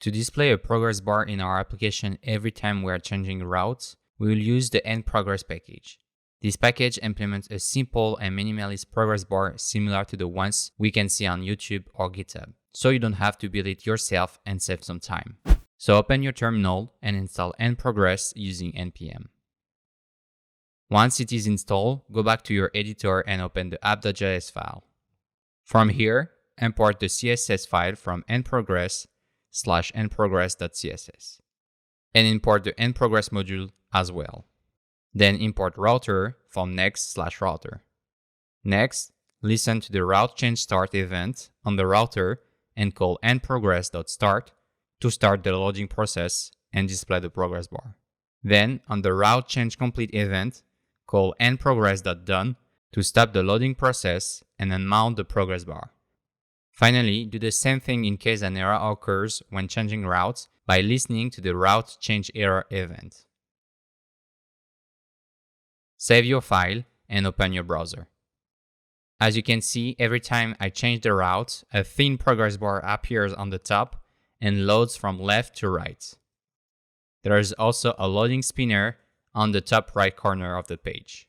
To display a progress bar in our application every time we are changing routes, we will use the nprogress package. This package implements a simple and minimalist progress bar similar to the ones we can see on YouTube or GitHub, so you don't have to build it yourself and save some time. So open your terminal and install nprogress using npm. Once it is installed, go back to your editor and open the app.js file. From here, import the CSS file from nprogress/nprogress.css and import the nprogress module as well. Then import router from Next.js Router. Next, listen to the route change start event on the router and call nprogress.start to start the loading process and display the progress bar. Then, on the route change complete event, call nprogress.done to stop the loading process and unmount the progress bar. Finally, do the same thing in case an error occurs when changing routes by listening to the route change error event. Save your file and open your browser. As you can see, every time I change the route, a thin progress bar appears on the top and loads from left to right. There is also a loading spinner on the top right corner of the page.